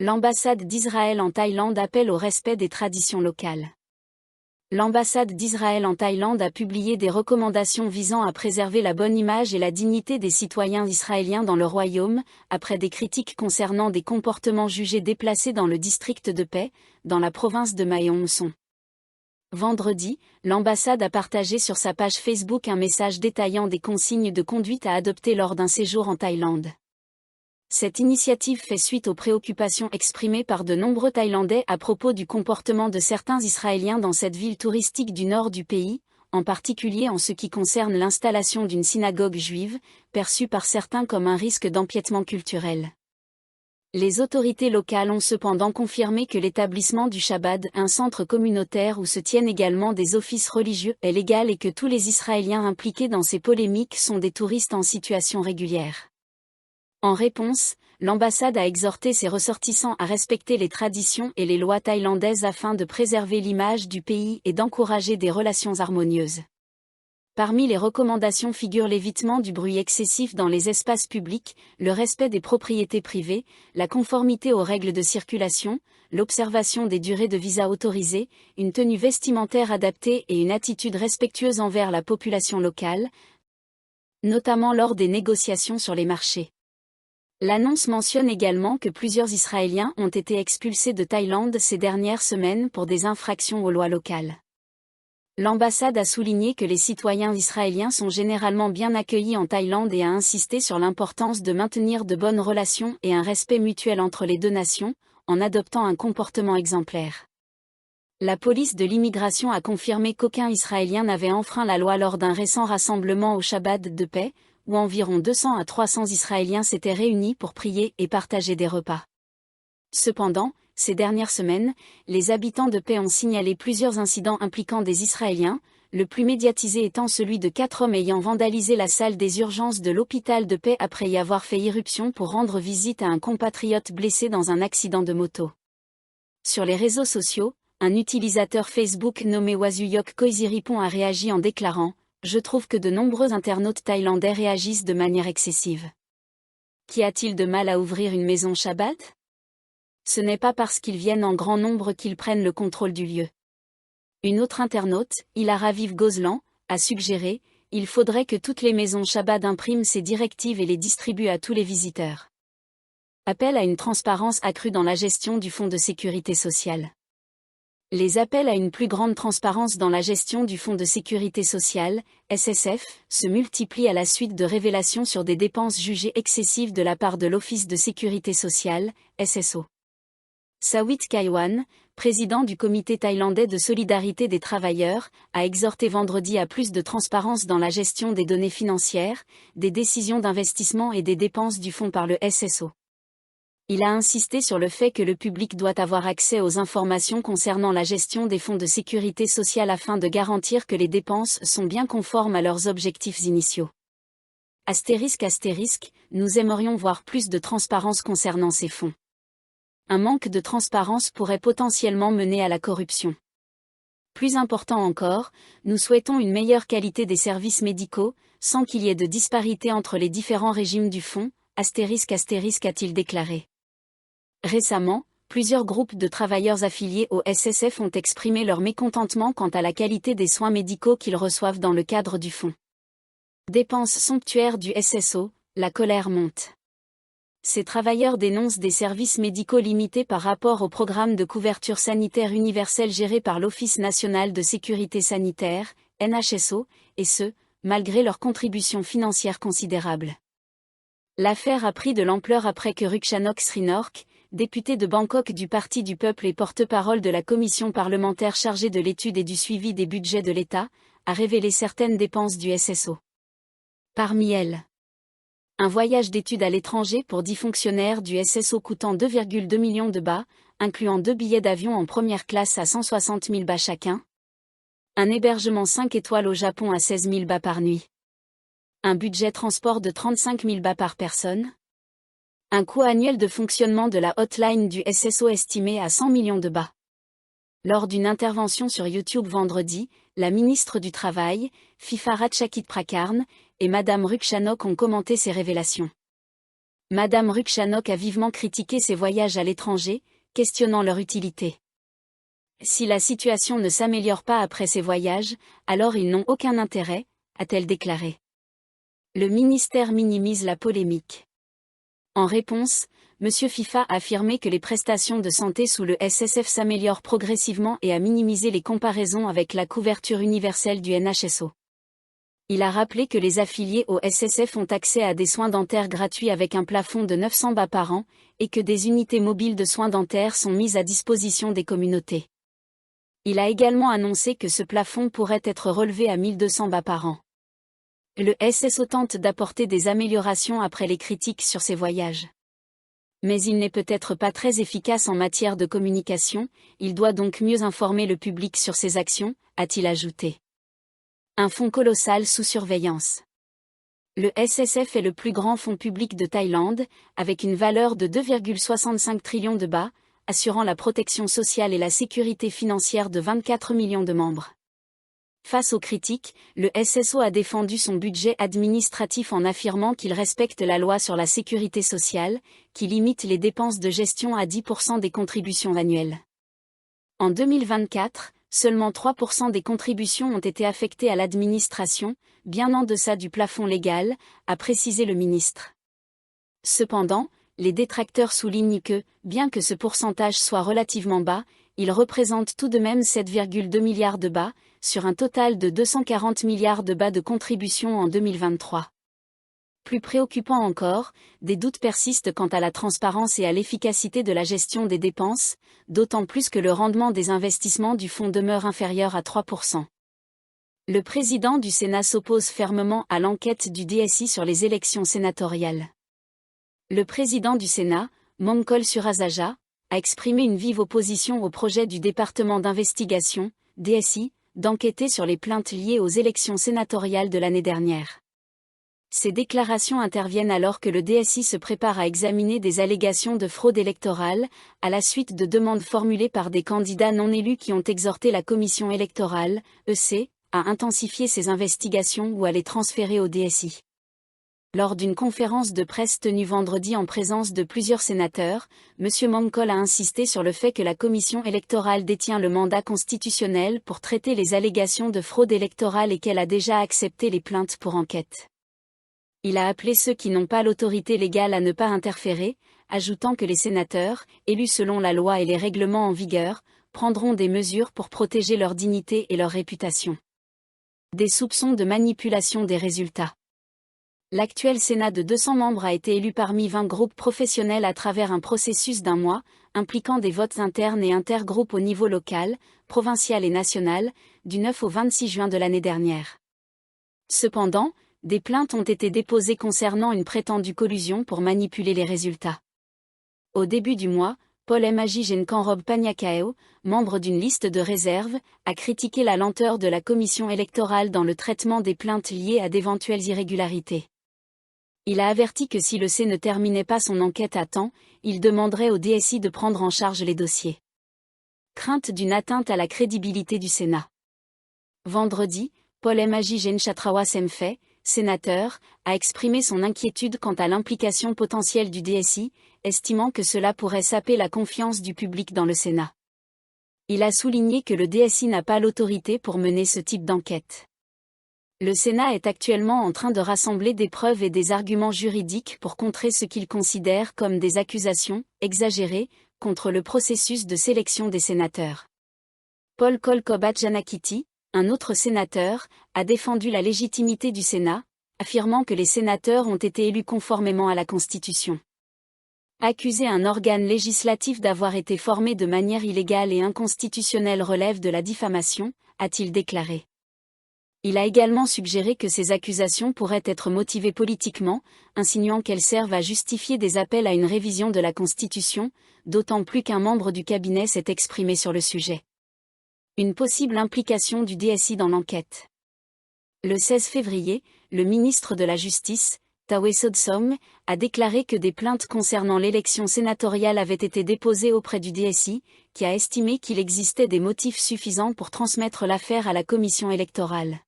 L'ambassade d'Israël en Thaïlande appelle au respect des traditions locales. L'ambassade d'Israël en Thaïlande a publié des recommandations visant à préserver la bonne image et la dignité des citoyens israéliens dans le royaume, après des critiques concernant des comportements jugés déplacés dans le district de Pei, dans la province de Mae Hong Son. Vendredi, l'ambassade a partagé sur sa page Facebook un message détaillant des consignes de conduite à adopter lors d'un séjour en Thaïlande. Cette initiative fait suite aux préoccupations exprimées par de nombreux Thaïlandais à propos du comportement de certains Israéliens dans cette ville touristique du nord du pays, en particulier en ce qui concerne l'installation d'une synagogue juive, perçue par certains comme un risque d'empiètement culturel. Les autorités locales ont cependant confirmé que l'établissement du Chabad, un centre communautaire où se tiennent également des offices religieux, est légal et que tous les Israéliens impliqués dans ces polémiques sont des touristes en situation régulière. En réponse, l'ambassade a exhorté ses ressortissants à respecter les traditions et les lois thaïlandaises afin de préserver l'image du pays et d'encourager des relations harmonieuses. Parmi les recommandations figurent l'évitement du bruit excessif dans les espaces publics, le respect des propriétés privées, la conformité aux règles de circulation, l'observation des durées de visa autorisées, une tenue vestimentaire adaptée et une attitude respectueuse envers la population locale, notamment lors des négociations sur les marchés. L'annonce mentionne également que plusieurs Israéliens ont été expulsés de Thaïlande ces dernières semaines pour des infractions aux lois locales. L'ambassade a souligné que les citoyens israéliens sont généralement bien accueillis en Thaïlande et a insisté sur l'importance de maintenir de bonnes relations et un respect mutuel entre les deux nations, en adoptant un comportement exemplaire. La police de l'immigration a confirmé qu'aucun Israélien n'avait enfreint la loi lors d'un récent rassemblement au Shabbat de Pei, où environ 200 à 300 Israéliens s'étaient réunis pour prier et partager des repas. Cependant, ces dernières semaines, les habitants de Pei ont signalé plusieurs incidents impliquant des Israéliens, le plus médiatisé étant celui de 4 hommes ayant vandalisé la salle des urgences de l'hôpital de Pei après y avoir fait irruption pour rendre visite à un compatriote blessé dans un accident de moto. Sur les réseaux sociaux, un utilisateur Facebook nommé Wazuyok Koiziripon a réagi en déclarant « Je trouve que de nombreux internautes thaïlandais réagissent de manière excessive. Qu'y a-t-il de mal à ouvrir une maison Shabbat ? Ce n'est pas parce qu'ils viennent en grand nombre qu'ils prennent le contrôle du lieu. » Une autre internaute, Ilaraviv Gozlan, a suggéré « Il faudrait que toutes les maisons Shabbat impriment ces directives et les distribuent à tous les visiteurs. » Appel à une transparence accrue dans la gestion du Fonds de sécurité sociale. Les appels à une plus grande transparence dans la gestion du Fonds de sécurité sociale, SSF, se multiplient à la suite de révélations sur des dépenses jugées excessives de la part de l'Office de sécurité sociale, SSO. Sawit Kaiwan, président du Comité thaïlandais de solidarité des travailleurs, a exhorté vendredi à plus de transparence dans la gestion des données financières, des décisions d'investissement et des dépenses du fonds par le SSO. Il a insisté sur le fait que le public doit avoir accès aux informations concernant la gestion des fonds de sécurité sociale afin de garantir que les dépenses sont bien conformes à leurs objectifs initiaux. ***, nous aimerions voir plus de transparence concernant ces fonds. Un manque de transparence pourrait potentiellement mener à la corruption. Plus important encore, nous souhaitons une meilleure qualité des services médicaux, sans qu'il y ait de disparité entre les différents régimes du fonds, ***, a-t-il déclaré. Récemment, plusieurs groupes de travailleurs affiliés au SSF ont exprimé leur mécontentement quant à la qualité des soins médicaux qu'ils reçoivent dans le cadre du fonds. Dépenses somptuaires du SSO, la colère monte. Ces travailleurs dénoncent des services médicaux limités par rapport au programme de couverture sanitaire universelle géré par l'Office national de sécurité sanitaire, NHSO, et ce, malgré leurs contributions financières considérables. L'affaire a pris de l'ampleur après que Rukshanok Srinork, député de Bangkok du Parti du Peuple et porte-parole de la commission parlementaire chargée de l'étude et du suivi des budgets de l'État, a révélé certaines dépenses du SSO. Parmi elles, un voyage d'études à l'étranger pour 10 fonctionnaires du SSO coûtant 2,2 millions de bahts, incluant 2 billets d'avion en première classe à 160 000 bahts chacun. Un hébergement 5 étoiles au Japon à 16 000 bahts par nuit. Un budget transport de 35 000 bahts par personne. Un coût annuel de fonctionnement de la hotline du SSO estimé à 100 millions de bahts. Lors d'une intervention sur YouTube vendredi, la ministre du Travail, Fifa Ratchakit Prakarn, et Madame Rukshanok ont commenté ces révélations. Madame Rukchanok a vivement critiqué ces voyages à l'étranger, questionnant leur utilité. Si la situation ne s'améliore pas après ces voyages, alors ils n'ont aucun intérêt, a-t-elle déclaré. Le ministère minimise la polémique. En réponse, M. FIFA a affirmé que les prestations de santé sous le SSF s'améliorent progressivement et a minimisé les comparaisons avec la couverture universelle du NHSO. Il a rappelé que les affiliés au SSF ont accès à des soins dentaires gratuits avec un plafond de 900 bahts par an, et que des unités mobiles de soins dentaires sont mises à disposition des communautés. Il a également annoncé que ce plafond pourrait être relevé à 1200 bahts par an. Le SSO tente d'apporter des améliorations après les critiques sur ses voyages. Mais il n'est peut-être pas très efficace en matière de communication, il doit donc mieux informer le public sur ses actions, a-t-il ajouté. Un fonds colossal sous surveillance. Le SSF est le plus grand fonds public de Thaïlande, avec une valeur de 2,65 trillions de bahts, assurant la protection sociale et la sécurité financière de 24 millions de membres. Face aux critiques, le SSO a défendu son budget administratif en affirmant qu'il respecte la loi sur la sécurité sociale, qui limite les dépenses de gestion à 10% des contributions annuelles. En 2024, seulement 3% des contributions ont été affectées à l'administration, bien en deçà du plafond légal, a précisé le ministre. Cependant, les détracteurs soulignent que, bien que ce pourcentage soit relativement bas, il représente tout de même 7,2 milliards de bahts, sur un total de 240 milliards de bahts de contributions en 2023. Plus préoccupant encore, des doutes persistent quant à la transparence et à l'efficacité de la gestion des dépenses, d'autant plus que le rendement des investissements du fonds demeure inférieur à 3%. Le président du Sénat s'oppose fermement à l'enquête du DSI sur les élections sénatoriales. Le président du Sénat, Mongkol Surasaja, a exprimé une vive opposition au projet du département d'investigation, DSI, d'enquêter sur les plaintes liées aux élections sénatoriales de l'année dernière. Ces déclarations interviennent alors que le DSI se prépare à examiner des allégations de fraude électorale, à la suite de demandes formulées par des candidats non élus qui ont exhorté la commission électorale, EC, à intensifier ces investigations ou à les transférer au DSI. Lors d'une conférence de presse tenue vendredi en présence de plusieurs sénateurs, M. Mongkol a insisté sur le fait que la commission électorale détient le mandat constitutionnel pour traiter les allégations de fraude électorale et qu'elle a déjà accepté les plaintes pour enquête. Il a appelé ceux qui n'ont pas l'autorité légale à ne pas interférer, ajoutant que les sénateurs, élus selon la loi et les règlements en vigueur, prendront des mesures pour protéger leur dignité et leur réputation. Des soupçons de manipulation des résultats. L'actuel Sénat de 200 membres a été élu parmi 20 groupes professionnels à travers un processus d'un mois, impliquant des votes internes et intergroupes au niveau local, provincial et national, du 9 au 26 juin de l'année dernière. Cependant, des plaintes ont été déposées concernant une prétendue collusion pour manipuler les résultats. Au début du mois, Paul Maji Genkanrob Panyakaeo, membre d'une liste de réserve, a critiqué la lenteur de la commission électorale dans le traitement des plaintes liées à d'éventuelles irrégularités. Il a averti que si le C ne terminait pas son enquête à temps, il demanderait au DSI de prendre en charge les dossiers. Crainte d'une atteinte à la crédibilité du Sénat. Vendredi, Paul Maji Genchatrawa Semfe, sénateur, a exprimé son inquiétude quant à l'implication potentielle du DSI, estimant que cela pourrait saper la confiance du public dans le Sénat. Il a souligné que le DSI n'a pas l'autorité pour mener ce type d'enquête. Le Sénat est actuellement en train de rassembler des preuves et des arguments juridiques pour contrer ce qu'il considère comme des accusations, exagérées, contre le processus de sélection des sénateurs. Paul Kolkobat Janakiti, un autre sénateur, a défendu la légitimité du Sénat, affirmant que les sénateurs ont été élus conformément à la Constitution. Accuser un organe législatif d'avoir été formé de manière illégale et inconstitutionnelle relève de la diffamation, a-t-il déclaré. Il a également suggéré que ces accusations pourraient être motivées politiquement, insinuant qu'elles servent à justifier des appels à une révision de la Constitution, d'autant plus qu'un membre du cabinet s'est exprimé sur le sujet. Une possible implication du DSI dans l'enquête. Le 16 février, le ministre de la Justice, Tawe Sodsom, a déclaré que des plaintes concernant l'élection sénatoriale avaient été déposées auprès du DSI, qui a estimé qu'il existait des motifs suffisants pour transmettre l'affaire à la commission électorale.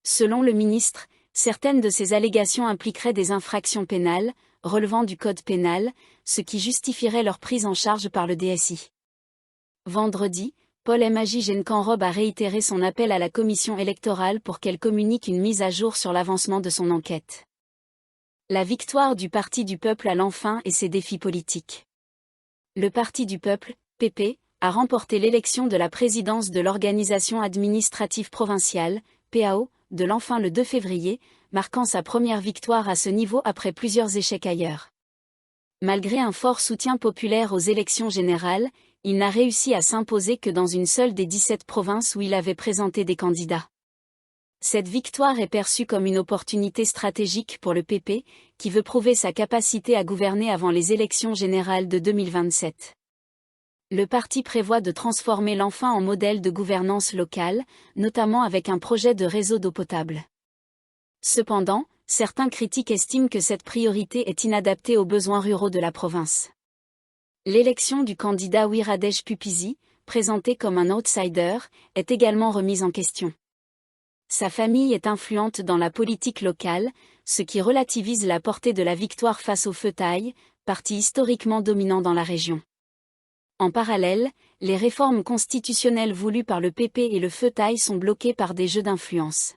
Selon le ministre, certaines de ces allégations impliqueraient des infractions pénales, relevant du code pénal, ce qui justifierait leur prise en charge par le DSI. Vendredi, Paul Magy-Gencanrobe a réitéré son appel à la commission électorale pour qu'elle communique une mise à jour sur l'avancement de son enquête. La victoire du Parti du peuple à l'enfin et ses défis politiques. Le Parti du peuple, PP, a remporté l'élection de la présidence de l'organisation administrative provinciale, PAO, de l'enfin le 2 février, marquant sa première victoire à ce niveau après plusieurs échecs ailleurs. Malgré un fort soutien populaire aux élections générales, il n'a réussi à s'imposer que dans une seule des 17 provinces où il avait présenté des candidats. Cette victoire est perçue comme une opportunité stratégique pour le PP, qui veut prouver sa capacité à gouverner avant les élections générales de 2027. Le parti prévoit de transformer l'enfin en modèle de gouvernance locale, notamment avec un projet de réseau d'eau potable. Cependant, certains critiques estiment que cette priorité est inadaptée aux besoins ruraux de la province. L'élection du candidat Wiradej Pupizi, présenté comme un outsider, est également remise en question. Sa famille est influente dans la politique locale, ce qui relativise la portée de la victoire face au Feutaï, parti historiquement dominant dans la région. En parallèle, les réformes constitutionnelles voulues par le PP et le Feutaï sont bloquées par des jeux d'influence.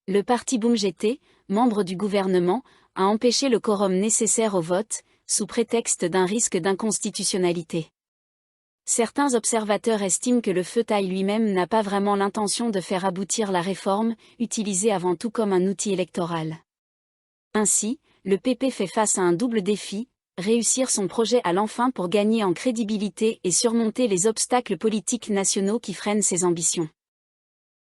Le parti Boum-GT, membre du gouvernement, a empêché le quorum nécessaire au vote, sous prétexte d'un risque d'inconstitutionnalité. Certains observateurs estiment que le Feutaï lui-même n'a pas vraiment l'intention de faire aboutir la réforme, utilisée avant tout comme un outil électoral. Ainsi, le PP fait face à un double défi, réussir son projet à l'enfin pour gagner en crédibilité et surmonter les obstacles politiques nationaux qui freinent ses ambitions.